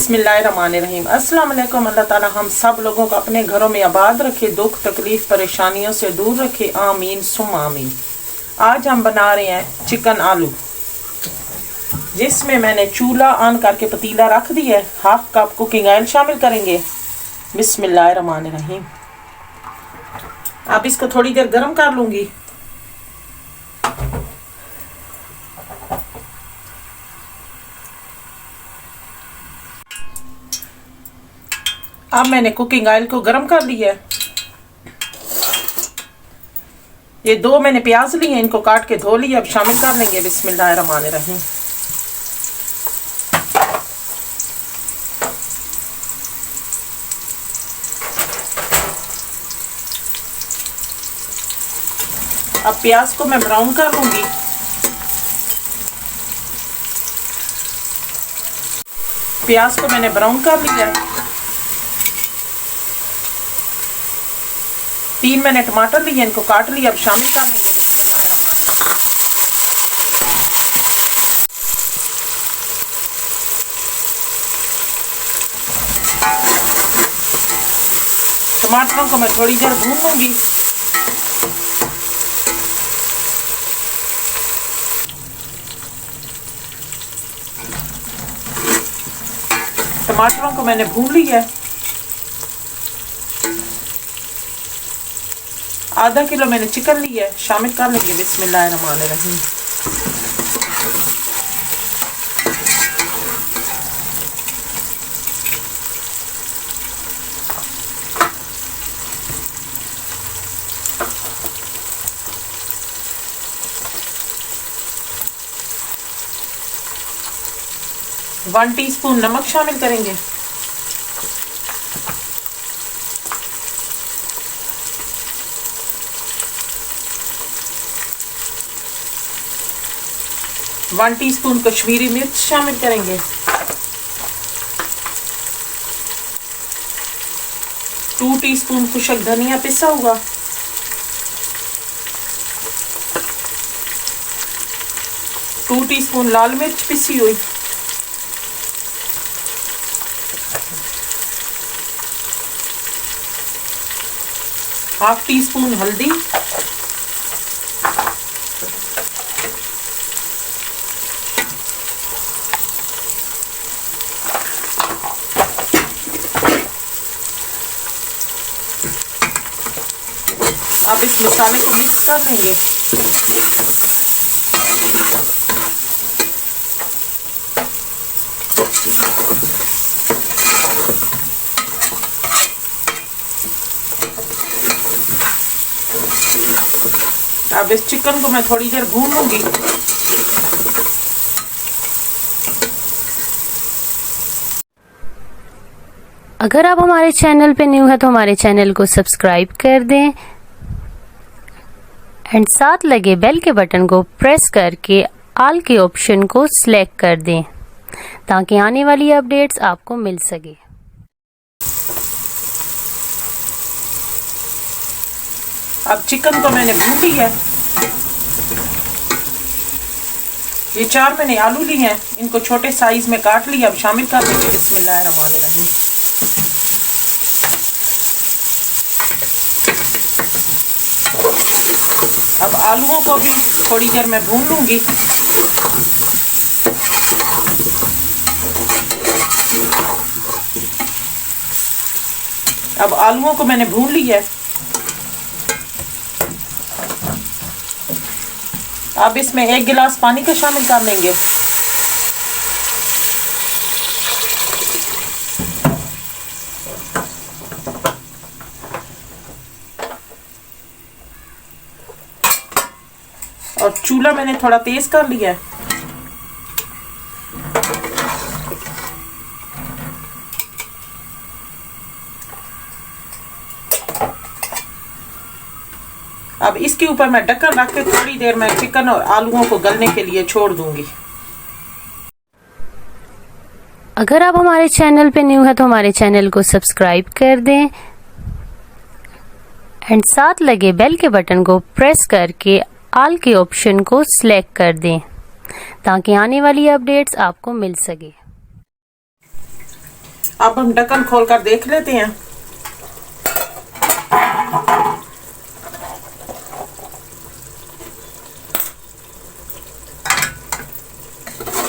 बिस्मिल्लाहिर्रहमानिर्रहीम। अस्सलाम वालेकुम। अल्लाह ताला हम सब लोगों को अपने घरों में आबाद रखे, दुख तकलीफ परेशानियों से दूर रखे, आमीन सुम आमीन। आज हम बना रहे हैं चिकन आलू, जिसमें मैंने चूल्हा ऑन करके पतीला रख दिया है। हाफ कप कुकिंग ऑयल शामिल करेंगे। बिस्मिल्लाहिर्रहमानिर्रहीम। अब इसको थोड़ी देर गर्म कर लूंगी। अब मैंने कुकिंग ऑयल को गर्म कर लिया है। ये 2 मैंने प्याज लिए हैं, इनको काट के धो लिया। अब शामिल कर लेंगे। बिस्मिल्लाहिर्रहमानिर्रहीम। अब प्याज को मैं ब्राउन कर लूंगी। प्याज को मैंने ब्राउन कर लिया है। 3 मैंने टमाटर लिए, इनको काट लिया। अब शामिल कर लेंगे। टमाटरों को मैं थोड़ी देर भून लूंगी। टमाटरों को मैंने भून लिया है। आधा किलो मैंने चिकन लिया है, शामिल कर लेंगे। बिस्मिल्लाहिर्रहमानिर्रहीम। वन टीस्पून नमक शामिल करेंगे। वन टीस्पून कश्मीरी मिर्च शामिल करेंगे। 2 टीस्पून खुशक धनिया पिसा हुआ। 2 टीस्पून लाल मिर्च पिसी हुई। 1/2 टीस्पून हल्दी। अब इस मसाले को मिक्स कर लेंगे। अब इस चिकन को मैं थोड़ी देर भून लूंगी। अगर आप हमारे चैनल पे न्यू है तो हमारे चैनल को सब्सक्राइब कर दें एंड साथ लगे बेल के बटन को प्रेस करके ऑल के ऑप्शन को सिलेक्ट कर दें ताकि आने वाली अपडेट्स आपको मिल सके। अब चिकन को मैंने भून लिया है। ये 4 मैंने आलू लिए हैं, इनको छोटे साइज में काट लिया। अब शामिल कर देंगे। बिस्मिल्लाहिर्रहमानिर्रहीम। अब आलूओं को भी थोड़ी देर में भून लूंगी। अब आलूओं को मैंने भून लिया है। अब इसमें 1 गिलास पानी का शामिल कर लेंगे। और चूल्हा मैंने थोड़ा तेज कर लिया है। अब इसके ऊपर मैं ढक्कन रख के थोड़ी देर में चिकन और आलूओं को गलने के लिए छोड़ दूंगी। अगर आप हमारे चैनल पे न्यू है तो हमारे चैनल को सब्सक्राइब कर दें एंड साथ लगे बेल के बटन को प्रेस करके ऑल के ऑप्शन को सिलेक्ट कर दें ताकि आने वाली अपडेट्स आपको मिल सके। अब हम ढक्कन खोलकर देख लेते हैं।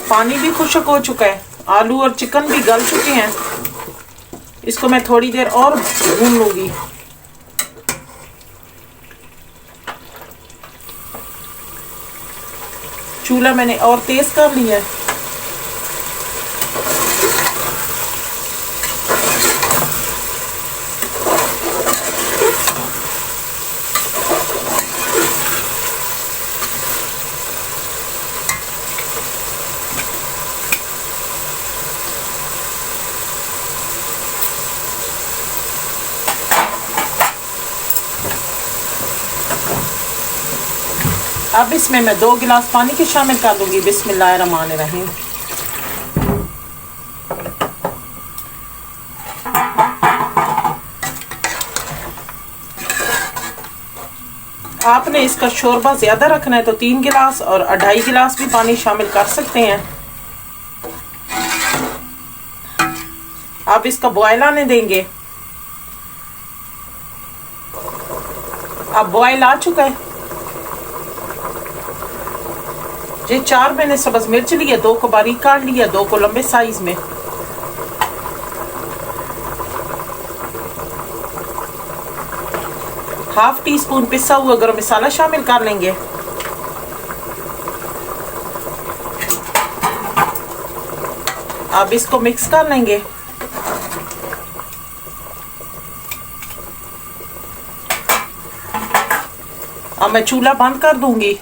पानी भी खुश्क हो चुका है, आलू और चिकन भी गल चुके हैं। इसको मैं थोड़ी देर और भून लूंगी। चूल्हा मैंने और तेज कर लिया है। अब इसमें मैं 2 गिलास पानी के शामिल कर दूंगी। बिस्मिल्लाहिर्रहमानिर्रहीम। आपने इसका शोरबा ज्यादा रखना है तो 3 गिलास और 2.5 गिलास भी पानी शामिल कर सकते हैं। आप इसका बॉयल आने देंगे। अब बॉयल आ चुका है। ये 4 मैंने सब्ज मिर्च लिया, 2 को बारीक काट लिया, 2 को लंबे साइज में। हाफ टी स्पून पिसा हुआ गरम मसाला शामिल कर लेंगे। अब इसको मिक्स कर लेंगे। अब मैं चूल्हा बंद कर दूंगी।